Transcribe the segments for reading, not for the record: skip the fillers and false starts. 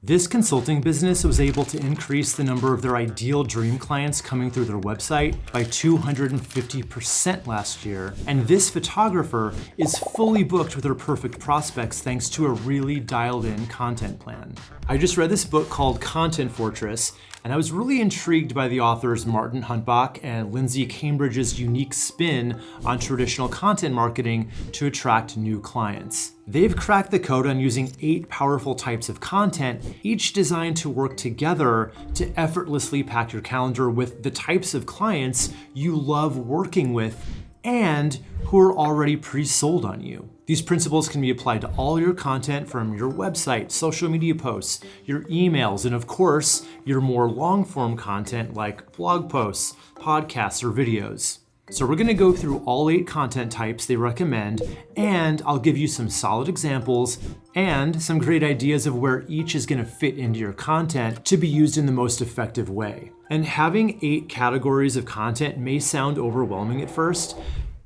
This consulting business was able to increase the number of their ideal dream clients coming through their website by 250% last year. And this photographer is fully booked with her perfect prospects thanks to a really dialed in content plan. I just read this book called Content Fortress, and I was really intrigued by the authors Martin Huntbach and Lindsay Cambridge's unique spin on traditional content marketing to attract new clients. They've cracked the code on using 8 powerful types of content, each designed to work together to effortlessly pack your calendar with the types of clients you love working with and who are already pre-sold on you. These principles can be applied to all your content from your website, social media posts, your emails, and of course, your more long-form content like blog posts, podcasts, or videos. So we're gonna go through all 8 content types they recommend, and I'll give you some solid examples and some great ideas of where each is gonna fit into your content to be used in the most effective way. And having 8 categories of content may sound overwhelming at first,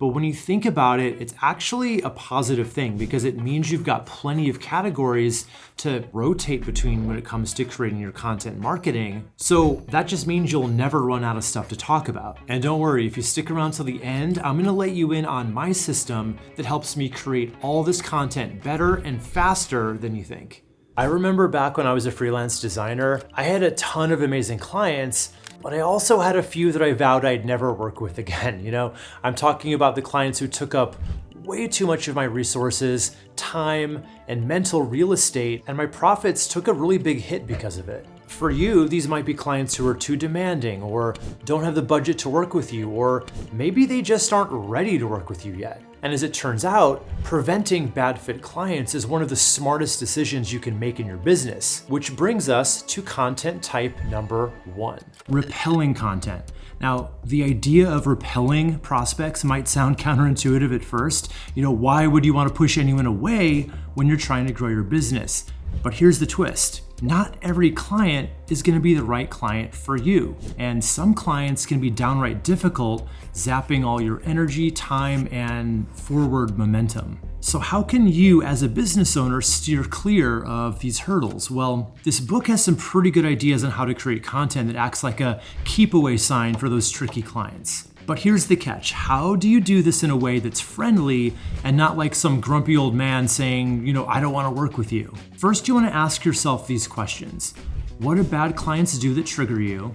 but when you think about it, it's actually a positive thing because it means you've got plenty of categories to rotate between when it comes to creating your content marketing. So that just means you'll never run out of stuff to talk about. And don't worry, if you stick around till the end, I'm gonna let you in on my system that helps me create all this content better and faster than you think. I remember back when I was a freelance designer, I had a ton of amazing clients, but I also had a few that I vowed I'd never work with again. I'm talking about the clients who took up way too much of my resources, time, and mental real estate, and my profits took a really big hit because of it. For you, these might be clients who are too demanding or don't have the budget to work with you, or maybe they just aren't ready to work with you yet. And as it turns out, preventing bad fit clients is one of the smartest decisions you can make in your business, which brings us to content type number 1, repelling content. Now, the idea of repelling prospects might sound counterintuitive at first. Why would you want to push anyone away when you're trying to grow your business? But here's the twist. Not every client is going to be the right client for you. And some clients can be downright difficult, zapping all your energy, time, and forward momentum. So how can you as a business owner steer clear of these hurdles? Well, this book has some pretty good ideas on how to create content that acts like a keep away sign for those tricky clients. But here's the catch. How do you do this in a way that's friendly and not like some grumpy old man saying, I don't want to work with you? First, you want to ask yourself these questions. What do bad clients do that trigger you?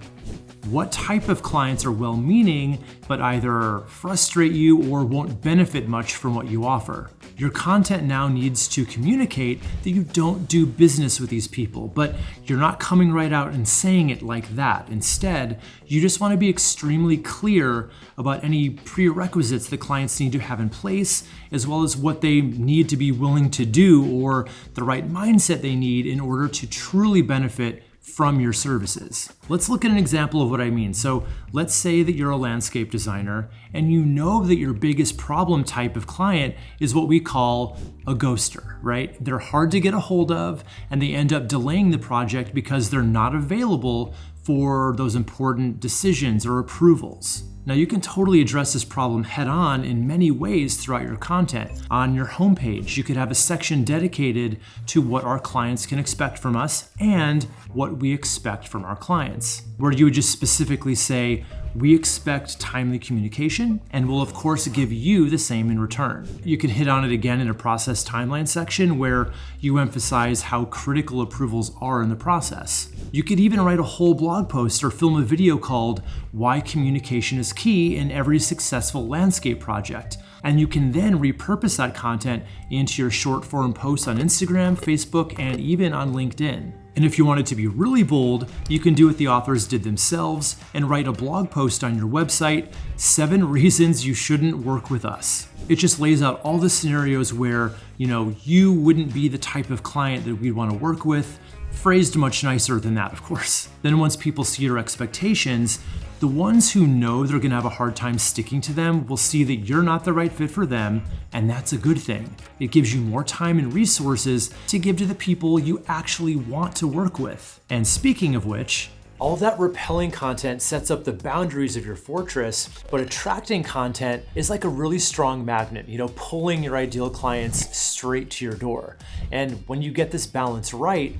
What type of clients are well-meaning, but either frustrate you or won't benefit much from what you offer? Your content now needs to communicate that you don't do business with these people, but you're not coming right out and saying it like that. Instead, you just want to be extremely clear about any prerequisites that clients need to have in place, as well as what they need to be willing to do or the right mindset they need in order to truly benefit from your services. Let's look at an example of what I mean. So let's say that you're a landscape designer and you know that your biggest problem type of client is what we call a ghoster, right? They're hard to get a hold of and they end up delaying the project because they're not available for those important decisions or approvals. Now you can totally address this problem head on in many ways throughout your content. On your homepage, you could have a section dedicated to what our clients can expect from us and what we expect from our clients, where you would just specifically say, we expect timely communication and will of course give you the same in return. You could hit on it again in a process timeline section where you emphasize how critical approvals are in the process. You could even write a whole blog post or film a video called Why Communication is Key in Every Successful Landscape Project. And you can then repurpose that content into your short form posts on Instagram, Facebook, and even on LinkedIn. And if you wanted to be really bold, you can do what the authors did themselves and write a blog post on your website, 7 reasons you shouldn't work with us. It just lays out all the scenarios where, you wouldn't be the type of client that we'd want to work with, phrased much nicer than that, of course. Then once people see your expectations, the ones who know they're gonna have a hard time sticking to them will see that you're not the right fit for them, and that's a good thing. It gives you more time and resources to give to the people you actually want to work with. And speaking of which, all of that repelling content sets up the boundaries of your fortress, but attracting content is like a really strong magnet, pulling your ideal clients straight to your door. And when you get this balance right,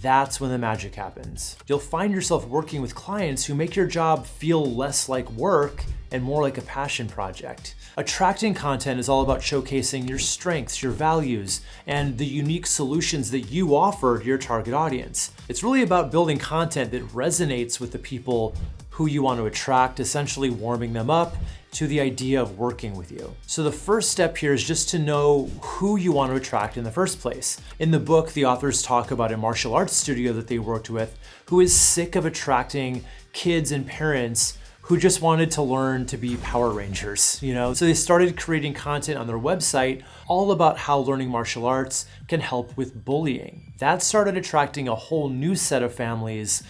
that's when the magic happens. You'll find yourself working with clients who make your job feel less like work and more like a passion project. Attracting content is all about showcasing your strengths, your values, and the unique solutions that you offer to your target audience. It's really about building content that resonates with the people who you want to attract, essentially warming them up to the idea of working with you. So the first step here is just to know who you want to attract in the first place. In the book, the authors talk about a martial arts studio that they worked with who is sick of attracting kids and parents who just wanted to learn to be Power Rangers, So they started creating content on their website all about how learning martial arts can help with bullying. That started attracting a whole new set of families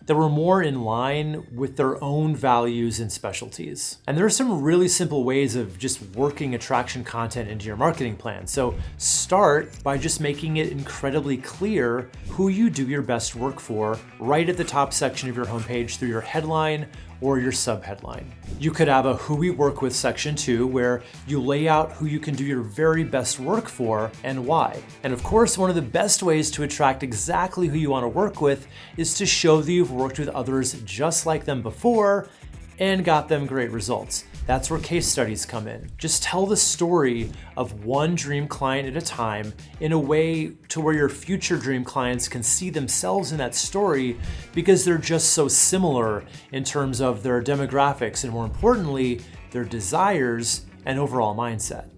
that were more in line with their own values and specialties. And there are some really simple ways of just working attraction content into your marketing plan. So start by just making it incredibly clear who you do your best work for right at the top section of your homepage through your headline or your subheadline. You could have a Who We Work With section too, where you lay out who you can do your very best work for and why. And of course, one of the best ways to attract exactly who you want to work with is to show that you've worked with others just like them before and got them great results. That's where case studies come in. Just tell the story of one dream client at a time in a way to where your future dream clients can see themselves in that story because they're just so similar in terms of their demographics and, more importantly, their desires and overall mindset.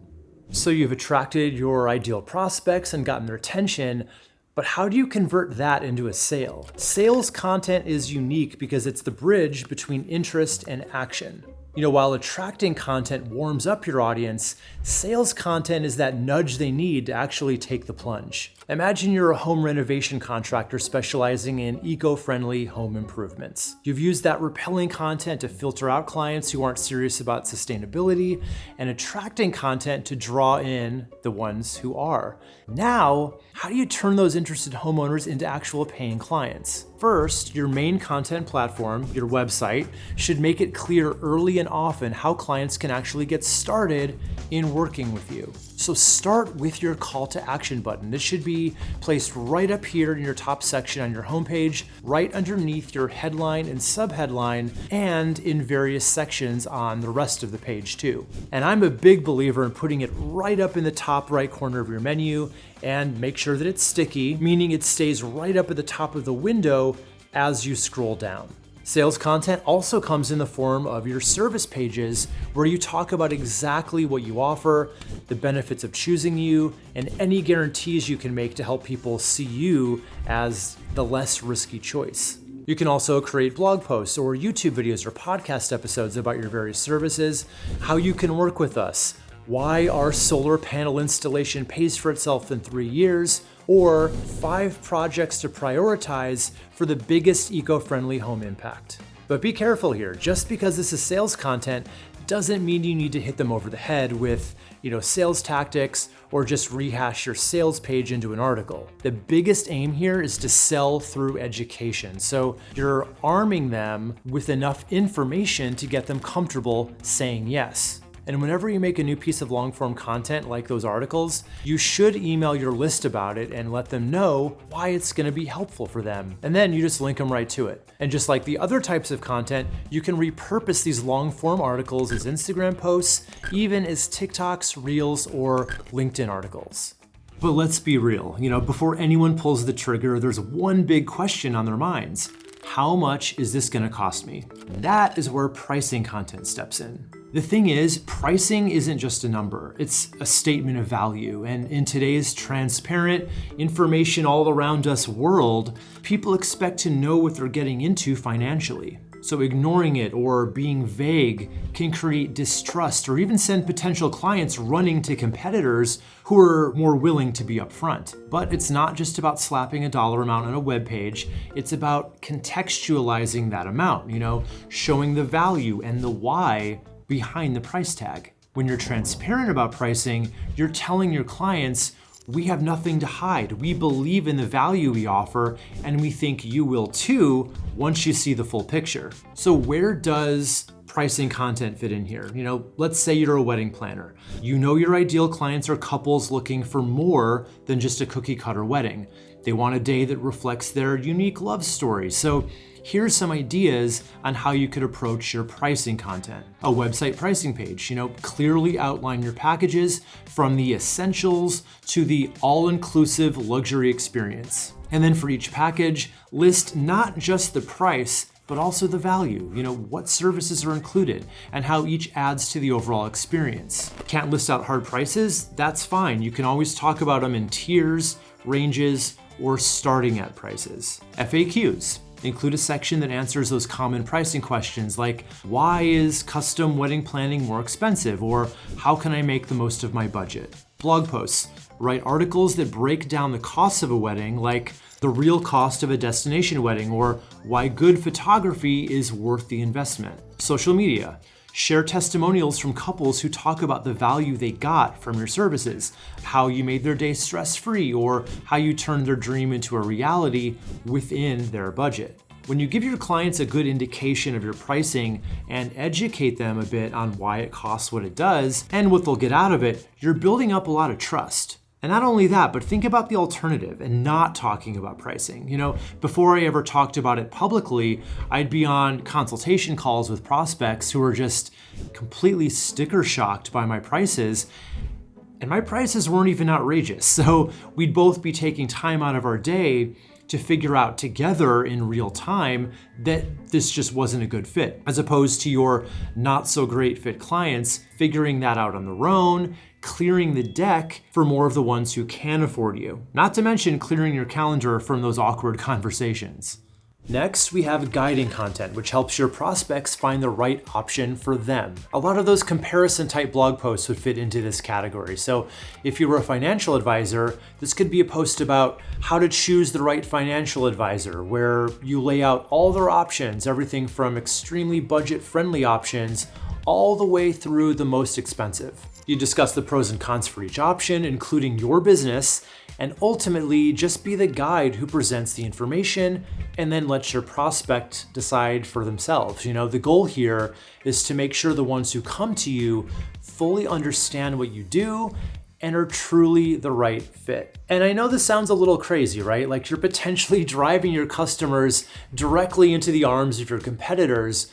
So you've attracted your ideal prospects and gotten their attention, but how do you convert that into a sale? Sales content is unique because it's the bridge between interest and action. While attracting content warms up your audience, sales content is that nudge they need to actually take the plunge. Imagine you're a home renovation contractor specializing in eco-friendly home improvements. You've used that repelling content to filter out clients who aren't serious about sustainability and attracting content to draw in the ones who are. Now, how do you turn those interested homeowners into actual paying clients? First, your main content platform, your website, should make it clear early and often how clients can actually get started in working with you. So start with your call to action button. This should be placed right up here in your top section on your homepage, right underneath your headline and subheadline, and in various sections on the rest of the page too. And I'm a big believer in putting it right up in the top right corner of your menu, and make sure that it's sticky, meaning it stays right up at the top of the window as you scroll down. Sales content also comes in the form of your service pages, where you talk about exactly what you offer, the benefits of choosing you, and any guarantees you can make to help people see you as the less risky choice. You can also create blog posts or YouTube videos or podcast episodes about your various services, how you can work with us, why our solar panel installation pays for itself in 3 years, or 5 projects to prioritize for the biggest eco-friendly home impact. But be careful here. Just because this is sales content doesn't mean you need to hit them over the head with, sales tactics or just rehash your sales page into an article. The biggest aim here is to sell through education. So you're arming them with enough information to get them comfortable saying yes. And whenever you make a new piece of long-form content like those articles, you should email your list about it and let them know why it's going to be helpful for them. And then you just link them right to it. And just like the other types of content, you can repurpose these long-form articles as Instagram posts, even as TikToks, Reels, or LinkedIn articles. But let's be real, before anyone pulls the trigger, there's one big question on their minds. How much is this going to cost me? That is where pricing content steps in. The thing is, pricing isn't just a number, it's a statement of value. And in today's transparent, information all around us world, people expect to know what they're getting into financially. So ignoring it or being vague can create distrust or even send potential clients running to competitors who are more willing to be upfront. But it's not just about slapping a dollar amount on a web page, it's about contextualizing that amount, showing the value and the why behind the price tag. When you're transparent about pricing, you're telling your clients, we have nothing to hide. We believe in the value we offer, and we think you will too once you see the full picture. So where does pricing content fit in here? Let's say you're a wedding planner. Your ideal clients are couples looking for more than just a cookie cutter wedding. They want a day that reflects their unique love story. So here's some ideas on how you could approach your pricing content. A website pricing page, clearly outline your packages from the essentials to the all-inclusive luxury experience. And then for each package, list not just the price, but also the value, what services are included and how each adds to the overall experience. Can't list out hard prices? That's fine. You can always talk about them in tiers, ranges, or starting at prices. FAQs. Include a section that answers those common pricing questions like, why is custom wedding planning more expensive? Or how can I make the most of my budget? Blog posts. Write articles that break down the costs of a wedding, like the real cost of a destination wedding, or why good photography is worth the investment. Social media. Share testimonials from couples who talk about the value they got from your services, how you made their day stress-free, or how you turned their dream into a reality within their budget. When you give your clients a good indication of your pricing and educate them a bit on why it costs what it does and what they'll get out of it, you're building up a lot of trust. And not only that, but think about the alternative and not talking about pricing. Before I ever talked about it publicly, I'd be on consultation calls with prospects who were just completely sticker shocked by my prices. And my prices weren't even outrageous. So we'd both be taking time out of our day to figure out together in real time that this just wasn't a good fit, as opposed to your not so great fit clients figuring that out on their own, clearing the deck for more of the ones who can afford you. Not to mention clearing your calendar from those awkward conversations. Next, we have guiding content, which helps your prospects find the right option for them. A lot of those comparison type blog posts would fit into this category. So if you were a financial advisor, this could be a post about how to choose the right financial advisor, where you lay out all their options, everything from extremely budget-friendly options all the way through the most expensive. You discuss the pros and cons for each option, including your business, and ultimately just be the guide who presents the information and then lets your prospect decide for themselves. The goal here is to make sure the ones who come to you fully understand what you do and are truly the right fit. And I know this sounds a little crazy, right? Like you're potentially driving your customers directly into the arms of your competitors,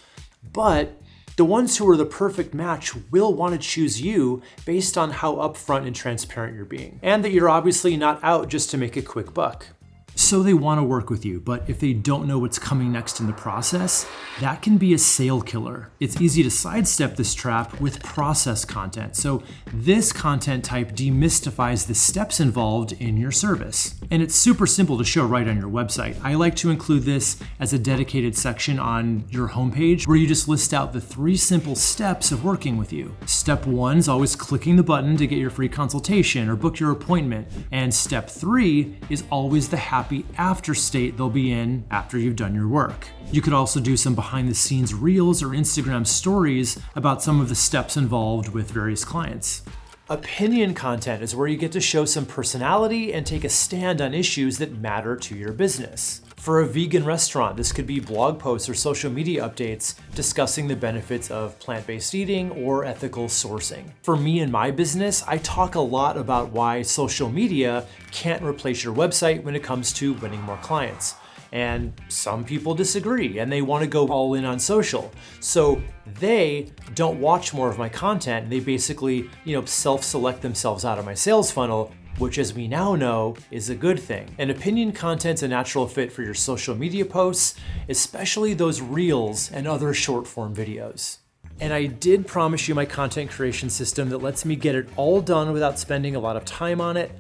but the ones who are the perfect match will want to choose you based on how upfront and transparent you're being, and that you're obviously not out just to make a quick buck. So they want to work with you, but if they don't know what's coming next in the process, that can be a sale killer. It's easy to sidestep this trap with process content. So this content type demystifies the steps involved in your service. And it's super simple to show right on your website. I like to include this as a dedicated section on your homepage where you just list out the 3 simple steps of working with you. Step 1 is always clicking the button to get your free consultation or book your appointment. And step 3 is always the happy after state they'll be in after you've done your work. You could also do some behind the scenes reels or Instagram stories about some of the steps involved with various clients. Opinion content is where you get to show some personality and take a stand on issues that matter to your business. For a vegan restaurant, this could be blog posts or social media updates discussing the benefits of plant-based eating or ethical sourcing. For me and my business, I talk a lot about why social media can't replace your website when it comes to winning more clients. And some people disagree and they want to go all in on social. So they don't watch more of my content and they basically, self-select themselves out of my sales funnel, which as we now know is a good thing. And opinion content's a natural fit for your social media posts, especially those reels and other short form videos. And I did promise you my content creation system that lets me get it all done without spending a lot of time on it.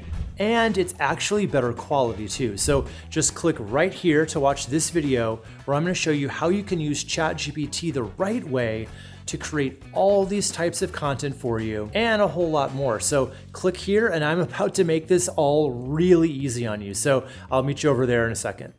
And it's actually better quality too. So just click right here to watch this video where I'm gonna show you how you can use ChatGPT the right way to create all these types of content for you and a whole lot more. So click here and I'm about to make this all really easy on you. So I'll meet you over there in a second.